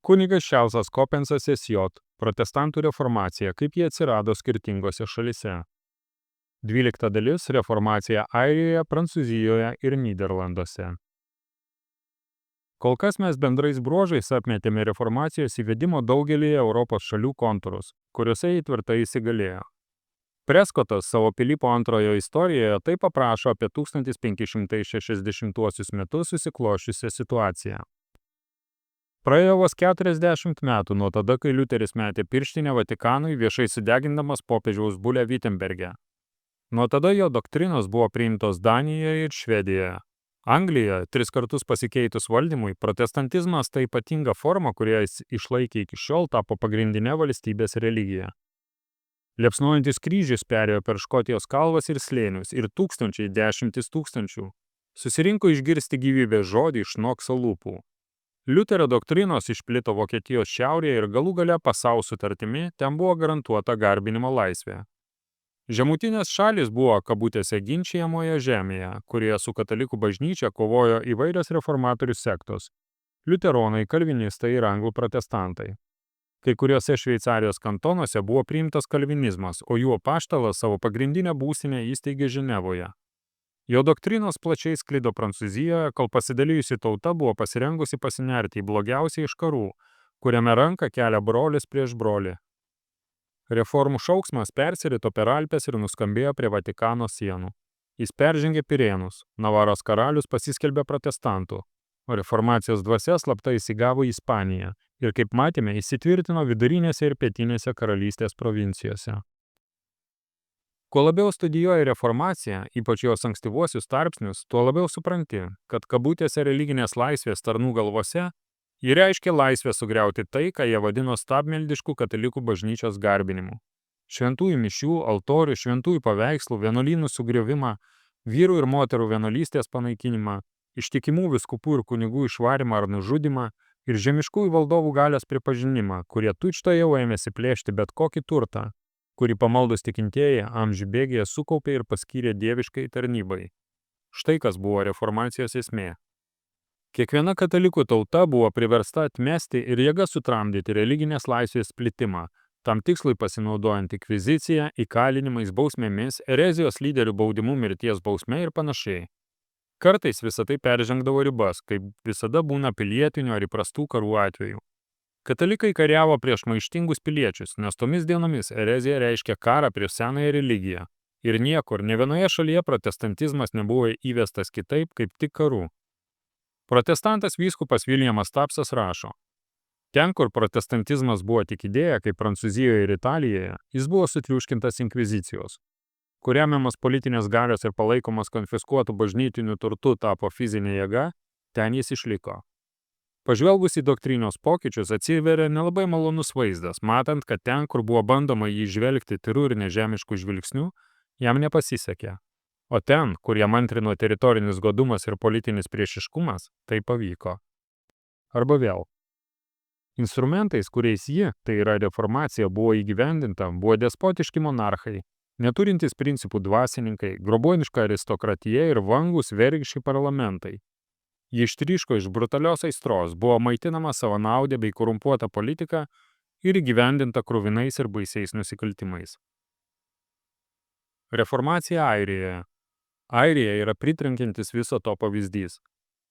Kunigas Čarlzas Kopensas SJ, protestantų reformacija, kaip jie atsirado skirtingose šalise. 12 dalis – reformacija Airijoje, Prancūzijoje ir Nyderlanduose. Kol kas mes bendrais bruožais apmetėme reformacijos įvedimo daugelį Europos šalių kontūrus, kuriuose jį tvirtai įsigalėjo. Preskotas savo Pilypo II istorijoje taip aprašo apie 1560 metus susiklošiusią situaciją. Praėjo vos 40 metų nuo tada, kai Liuteris metė pirštinę Vatikanui viešai sudegindamas popiežiaus bulę Wittenberge. Nuo tada jo doktrinos buvo priimtos Danijoje ir Švedijoje. Anglijoje 3 kartus pasikeitus valdymui, protestantizmas tai ypatinga forma, kurią jis išlaikė iki šiol, tapo pagrindinė valstybės religija. Liepsnojantis kryžius perėjo per Škotijos kalvas ir slėnius ir tūkstančiai, dešimtis tūkstančių susirinko išgirsti gyvybės žodį iš Nokso lūpų. Liuterio doktrinos išplito Vokietijos šiaurėje ir galų gale Pasau sutartimi ten buvo garantuota garbinimo laisvė. Žemutinės šalys buvo kabutėse ginčijamoje žemėje, kurioje su katalikų bažnyčia kovojo įvairios reformatorių sektos – liuteronai, kalvinistai ir anglų protestantai. Kai kuriuose Šveicarijos kantonuose buvo priimtas kalvinizmas, o jų apaštalas savo pagrindinę būstinę įsteigė Ženevoje. Jo doktrinos plačiai sklido Prancūzijoje, kol pasidalijusi tauta buvo pasirengusi pasinerti į blogiausią iš karų, kuriame ranką kelia brolis prieš brolį. Reformų šauksmas persirito per Alpes ir nuskambėjo prie Vatikano sienų. Jis peržengė Pirėnus, Navaros karalius pasiskelbė protestantų, o reformacijos dvasia slapta įsigavo į Ispaniją ir, kaip matėme, įsitvirtino vidurinėse ir pietinėse karalystės provincijose. Kuo labiau studijuoji reformaciją, ypač jos ankstyvuosius tarpsnius, tuo labiau supranti, kad kabutėse religinės laisvės tarnų galvose ji reiškia laisvę sugriauti tai, ką jie vadino stabmeldiškų katalikų bažnyčios garbinimu. Šventųjų mišių, altorių, šventųjų paveikslų, vienuolynų sugriovimą, vyrų ir moterų vienuolystės panaikinimą, ištikimų vyskupų ir kunigų išvarimą ar nužudimą ir žemiškųjų valdovų galios pripažinimą, kurie tučtuojau ėmėsi plėšti bet kokį turtą, kurį pamaldus tikintieji amžių bėgyje sukaupė ir paskyrė dieviškai tarnybai. Štai kas buvo reformacijos esmė. Kiekviena katalikų tauta buvo priversta atmesti ir jėga sutramdyti religinės laisvės plitimą, tam tikslui pasinaudojant inkviziciją, įkalinimais, bausmėmis, erezijos lyderių baudimu mirties bausme ir panašiai. Kartais visą tai peržengdavo ribas, kaip visada būna pilietinių ar įprastų karų atveju. Katalikai kariavo prieš maištingus piliečius, nes tomis dienomis erezija reiškia karą prieš senąją religiją. Ir niekur, ne vienoje šalyje protestantizmas nebuvo įvestas kitaip, kaip tik karų. Protestantas vyskupas Viljamas Tapsas rašo: ten, kur protestantizmas buvo tik idėja, kaip Prancūzijoje ir Italijoje, jis buvo sutriuškintas inkvizicijos. Kur remiamas politinės galios ir palaikomas konfiskuotų bažnytinių turtų tapo fizinė jėga, ten jis išliko. Pažvelgus į doktrinos pokyčius atsiveria nelabai malonus vaizdas, matant, kad ten, kur buvo bandoma jį žvelgti tyru ir nežemiškų žvilgsnių, jam nepasisekė. O ten, kur jam antrino teritorinis godumas ir politinis priešiškumas, tai pavyko. Arba vėl. Instrumentais, kuriais ji, tai yra reformacija, buvo įgyvendinta, buvo despotiški monarchai, neturintys principų dvasininkai, grobuoniška aristokratija ir vangūs vergiški parlamentai. Ji ištryško iš brutalios aistros, buvo maitinama savanaudė bei korumpuota politika ir įgyvendinta kruvinais ir baisiais nusikaltimais. Reformacija Airijoje. Airija yra pritrenkiantis viso to pavyzdys.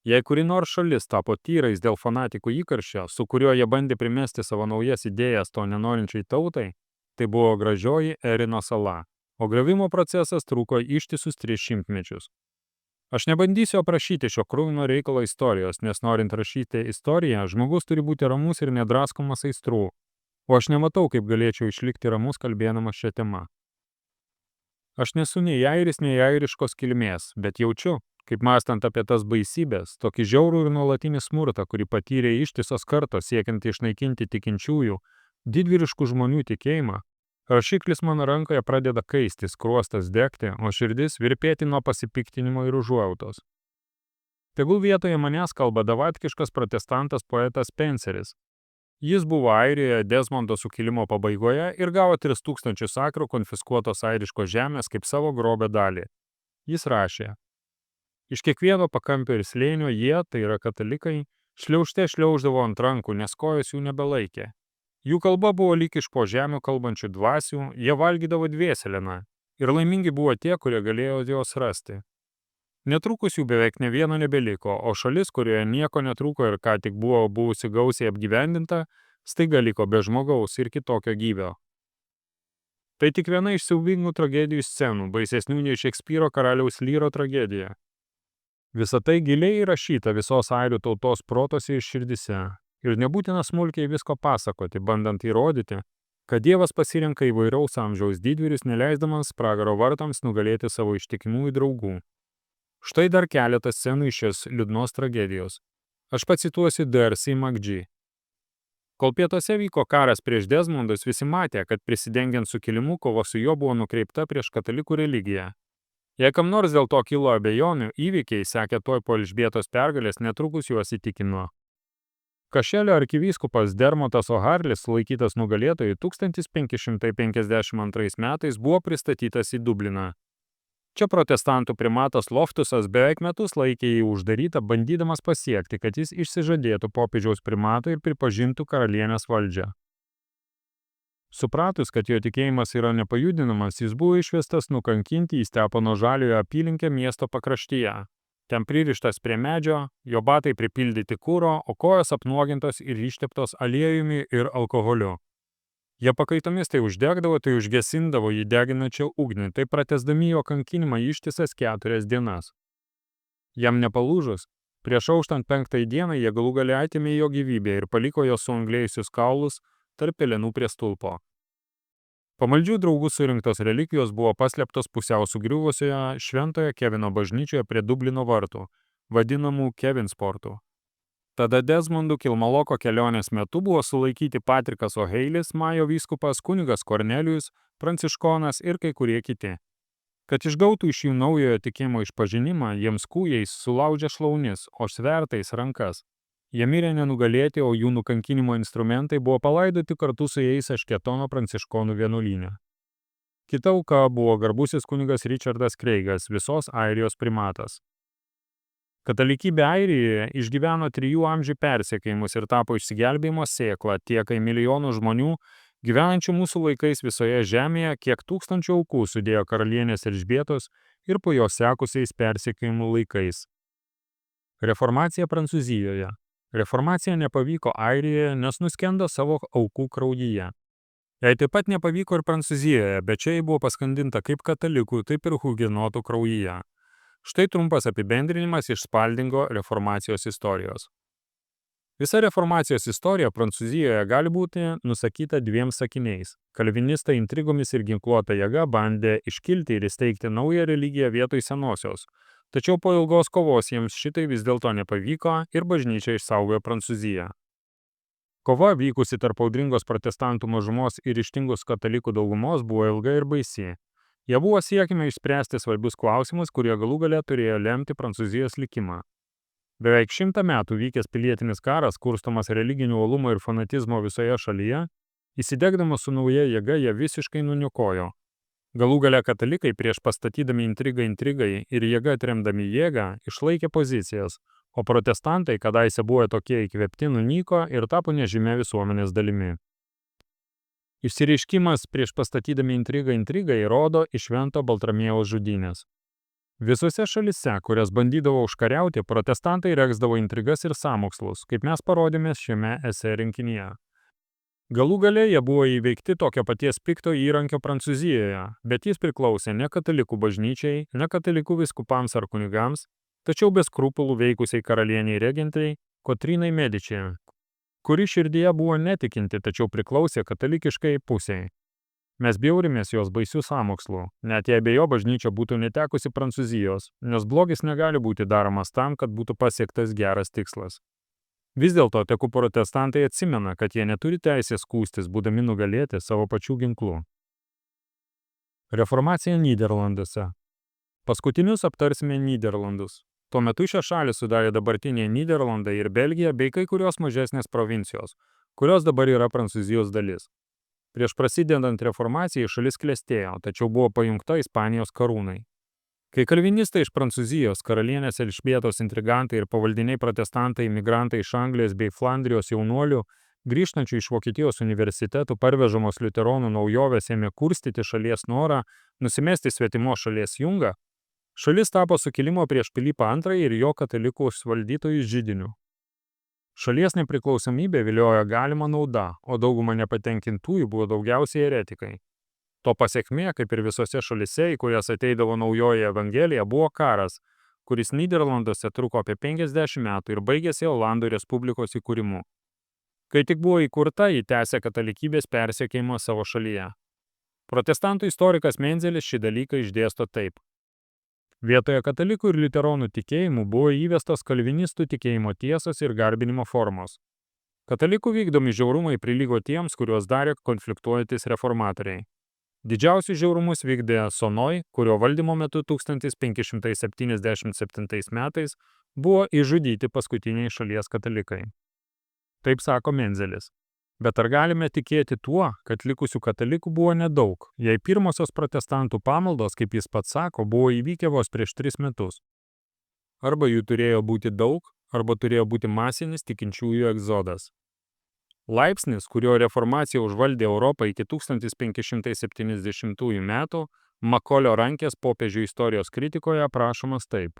Jei kuri nors šalis tapo tyrais dėl fanatikų įkarščio, su kuriuo jie bandė primesti savo naujas idėjas to nenorinčiai tautai, tai buvo gražioji Erino sala, o griovimo procesas truko ištisus 300 mečius. Aš nebandysiu aprašyti šio kruvino reikalo istorijos, nes norint rašyti istoriją, žmogus turi būti ramus ir nedraskomas aistrų, o aš nematau, kaip galėčiau išlikti ramus kalbėdamas šią temą. Aš nesu nei airis, nei airiškos kilmės, bet jaučiu, kaip mąstant apie tas baisybės, tokį žiaurų ir nuolatinį smurtą, kurį patyrė ištisos kartos siekiant išnaikinti tikinčiųjų, didvyriškų žmonių tikėjimą, rašiklis mano rankoje pradeda kaisti, skruostas degti, o širdis virpėti nuo pasipiktinimo ir užuojautos. Tegul vietoje manęs kalba davatkiškas protestantas poetas Spenceris. Jis buvo Airijoje Desmondo sukilimo pabaigoje ir gavo 3000 akrų konfiskuotos airiškos žemės kaip savo grobio dalį. Jis rašė: iš kiekvieno pakampio ir slėnio jie, tai yra katalikai, Šliaužte šliauždavo ant rankų, nes kojos jų nebelaikė. Jų kalba buvo lyg iš po žemių kalbančių dvasių, jie valgydavo dvieseleną ir laimingi buvo tie, kurie galėjo jos rasti. Netrukus jų beveik ne vieno nebeliko, o šalis, kurioje nieko netrūko ir ką tik buvo buvusi gausiai apgyvendinta, staiga liko be žmogaus ir kitokio gyvio. Tai tik viena iš siaubingų tragedijų scenų, baisesnių nei Šekspyro karaliaus Lyro tragedija. Visa tai giliai įrašyta visos airių tautos protose ir širdise, ir nebūtina smulkiai visko pasakoti, bandant įrodyti, kad Dievas pasirenka įvairaus amžiaus didvyrius, neleisdamas pragaro vartams nugalėti savo ištikimųjų draugų. Štai dar keletas scenų iš šios liūdnos tragedijos. Aš pacituosiu D'Arcy McGee. Kol pietuose vyko karas prieš Desmondus, visi matė, kad prisidengiant sukilimu, kova su juo buvo nukreipta prieš katalikų religiją. Jei kam nors dėl to kilo abejonių, įvykiai, sekė tuoj po Elžbietos pergalės, netrukus juos įtikino. Kašelio arkivyskupas Dermotas O'Harlis, laikytas nugalėtojų 1552 metais, buvo pristatytas į Dubliną. Čia protestantų primatas Loftusas beveik metus laikė jį uždarytą, bandydamas pasiekti, kad jis išsižadėtų popiežiaus primato ir pripažintų karalienės valdžią. Supratus, kad jo tikėjimas yra nepajudinamas, jis buvo išvestas nukankinti į Stepono Žaliojo apylinkę miesto pakraštyje. Ten pririštas prie medžio, jo batai pripildyti kuro, o kojos apnuogintos ir išteptos aliejumi ir alkoholiu. Jie pakaitomis tai uždegdavo, tai užgesindavo jį deginančią ugnį, tai pratęsdami jo kankinimą ištisas 4 dienas. Jam nepalūžus, prieš auštant 5 dieną jie galų gale atėmė jo gyvybę ir paliko jo suanglėjusius kaulus tarp pelenų prie stulpo. Pamaldžių draugų surinktos relikvijos buvo paslėptos pusiau sugriuvusioje Šventojo Kevino bažnyčioje prie Dublino vartų, vadinamų Kevinsportų. Tada Desmondų Kilmaloko kelionės metu buvo sulaikyti Patrikas O'Heilis, Majo vyskupas, kunigas Kornelijus, pranciškonas ir kai kurie kiti. Kad išgautų iš jų naujojo tikėjimo išpažinimą, jiems kūjais sulaužė šlaunis, o svertais rankas. Jie mirė nenugalėti, o jų nukankinimo instrumentai buvo palaidoti kartu su jais Ašketono pranciškonų vienuolyne. Kita auka buvo garbusis kunigas Richardas Kreigas, visos Airijos primatas. Katalikybė Airijoje išgyveno 3 amžių persekiojimus ir tapo išsigelbėjimo sėkla tiek milijonų žmonių, gyvenančių mūsų laikais visoje žemėje, kiek tūkstančių aukų sudėjo karalienės Elžbietos ir po jos sekusiais persekiojimų laikais. Reformacija Prancūzijoje. Reformacija nepavyko Airijoje, nes nuskendo savo aukų kraujyje. Jai taip pat nepavyko ir Prancūzijoje, bet čia ji buvo paskandinta kaip katalikų, taip ir hugenotų kraujyje. Štai trumpas apibendrinimas iš Spaldingo reformacijos istorijos. Visa reformacijos istorija Prancūzijoje gali būti nusakyta 2 sakiniais. Kalvinistai intrigomis ir ginkluota jėga bandė iškilti ir įsteigti naują religiją vietoj senosios. Tačiau po ilgos kovos jiems šitai vis dėlto nepavyko ir bažnyčia išsaugojo Prancūziją. Kova vykusi tarp audringos protestantų mažumos ir ryžtingos katalikų daugumos buvo ilga ir baisi. Jie buvo siekiama išspręsti svarbius klausimus, kurie galų gale turėjo lemti Prancūzijos likimą. Beveik 100 metų vykęs pilietinis karas, kurstomas religinių uolumo ir fanatizmo visoje šalyje, įsidegdamas su nauja jėga jie visiškai nuniokojo. Galų gale katalikai prieš pastatydami intrigai ir jėga atremdami jėgą išlaikė pozicijas, o protestantai, kadaise buvo tokie įkvėpti, nunyko ir tapo nežymia visuomenės dalimi. Išsireiškimas prieš pastatydami intrigai rodo iš Švento Baltramiejaus žudynės. Visose šalise, kurias bandydavo užkariauti, protestantai regzdavo intrigas ir sąmokslus, kaip mes parodėme šiame esė rinkinyje. Galų gale jie buvo įveikti tokio paties pikto įrankio Prancūzijoje, bet jis priklausė ne katalikų bažnyčiai, ne katalikų viskupams ar kunigams, tačiau be skrupulų veikusiai karalieniai regentai Kotrynai Mediči, kuri širdyje buvo netikinti, tačiau priklausė katalikiškai pusiai. Mes bjaurimės jos baisių sąmokslų, net jei be jo bažnyčia būtų netekusi Prancūzijos, nes blogis negali būti daromas tam, kad būtų pasiektas geras tikslas. Vis dėlto tegu protestantai atsimena, kad jie neturi teisės skųstis, būdami nugalėti savo pačių ginklų. Reformacija Nyderlanduose. Paskutinius aptarsime Nyderlandus. Tuo metu šią šalį sudarė dabartiniai Nyderlandai ir Belgija bei kai kurios mažesnės provincijos, kurios dabar yra Prancūzijos dalis. Prieš prasidedant reformacijai šalis klestėjo, tačiau buvo pajungta Ispanijos karūnai. Kai kalvinistai iš Prancūzijos, karalienės Elžbietos intrigantai ir pavaldiniai protestantai imigrantai iš Anglijos bei Flandrijos jaunuolių, grįžtančių iš Vokietijos universitetų parvežamos liuteronų naujovės ėmė kurstyti šalies norą nusimesti svetimos šalies jungą, šalis tapo sukilimo prieš Pilypą II ir jo katalikų valdytojų židiniu. Šalies nepriklausomybė viliojo galima nauda, o dauguma nepatenkintųjų buvo daugiausiai eretikai. To pasekmė, kaip ir visose šalise, į kurias ateidavo naujoji evangelija, buvo karas, kuris Nyderlanduose truko apie 50 metų ir baigėsi Olandų Respublikos įkūrimu. Kai tik buvo įkurta, ji tęsė katalikybės persekiojimą savo šalyje. Protestantų istorikas Menzelis šį dalyką išdėsto taip. Vietoje katalikų ir liuteronų tikėjimų buvo įvestos kalvinistų tikėjimo tiesos ir garbinimo formos. Katalikų vykdomi žiaurumai prilygo tiems, kuriuos darė konfliktuojantis reformatoriai. Didžiausius žiaurumus vykdė Sonoj, kurio valdymo metu 1577 metais buvo išžudyti paskutiniai šalies katalikai. Taip sako Menzelis. Bet ar galime tikėti tuo, kad likusių katalikų buvo nedaug, jei pirmosios protestantų pamaldos, kaip jis pats sako, buvo įvykę vos prieš 3 metus? Arba jų turėjo būti daug, arba turėjo būti masinis tikinčiųjų egzodas. Laipsnis, kurio reformacija užvaldė Europą iki 1570 metų, Makolio Rankės popiežių istorijos kritikoje aprašomas taip.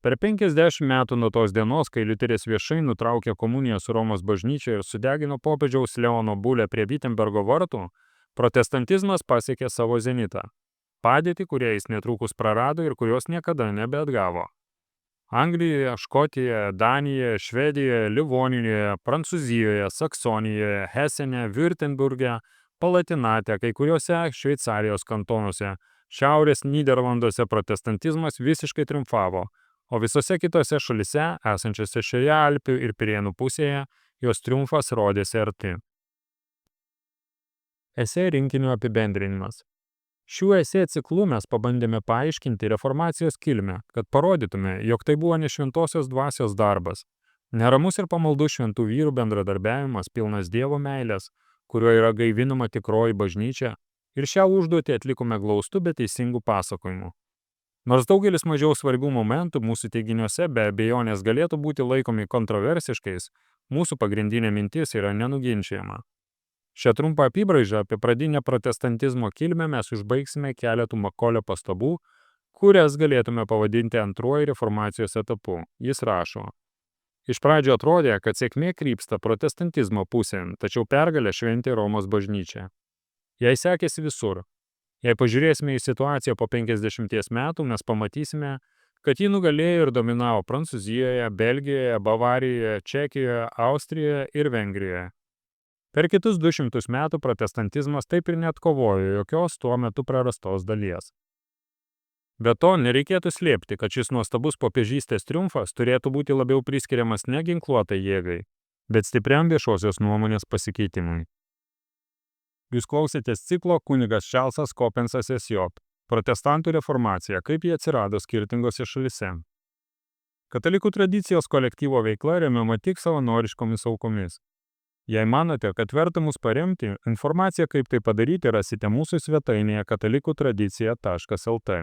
Per 50 metų nuo tos dienos, kai Liuteris viešai nutraukė komuniją su Romos bažnyčia ir sudegino popiežiaus Leono bulę prie Vitembergo vartų, protestantizmas pasiekė savo zenitą. Padėtį, kurią jis netrukus prarado ir kurios niekada nebeatgavo. Anglijoje, Škotijoje, Danijoje, Švedijoje, Livonijoje, Prancūzijoje, Saksonijoje, Hesene, Württemberge, Palatinate, kai kuriuose Šveicarijos kantonuose, Šiaurės Nyderlanduose protestantizmas visiškai triumfavo, o visose kitose šalise, esančiose šioje Alpių ir Pirėnų pusėje, jos triumfas rodėsi arti. Esė rinkinio apibendrinimas. Šiuo esė ciklu mes pabandėme paaiškinti reformacijos kilmę, kad parodytume, jog tai buvo ne šventosios dvasios darbas. Neramus ir pamaldus šventų vyrų bendradarbiavimas pilnas Dievo meilės, kuriuo yra gaivinama tikroji bažnyčia, ir šią užduotį atlikome glaustų, bet teisingų pasakojimų. Nors daugelis mažiau svarbių momentų mūsų teiginiuose be abejonės galėtų būti laikomi kontroversiškais, mūsų pagrindinė mintis yra nenuginčiama. Šią trumpą apibraižą apie pradinę protestantizmo kilmę mes užbaigsime keletų Makolio pastabų, kurias galėtume pavadinti antruoju reformacijos etapu. Jis rašo. Iš pradžio atrodė, kad sėkmė krypsta protestantizmo pusėn, tačiau pergalę šventė Romos bažnyčia. Jai sekėsi visur. Jei pažiūrėsime į situaciją po 50 metų, mes pamatysime, kad ji nugalėjo ir dominavo Prancūzijoje, Belgijoje, Bavarijoje, Čekijoje, Austrijoje ir Vengrijoje. Per kitus 200 metų protestantizmas taip ir neatkovojo jokios tuo metu prarastos dalies. Be to, nereikėtų slėpti, kad šis nuostabus popiežystės triumfas turėtų būti labiau priskiriamas ne ginkluotai jėgai, bet stipriam viešosios nuomonės pasikeitimui. Jūs klausėtės ciklo kunigas Čarlzas Kopensas SJ. Protestantų reformacija, kaip jie atsirado skirtingose šalise. Katalikų tradicijos kolektyvo veikla remiama tik savanoriškomis aukomis. Jei manote, kad verta mus paremti, informaciją kaip tai padaryti rasite mūsų svetainėje katalikų tradicija.lt.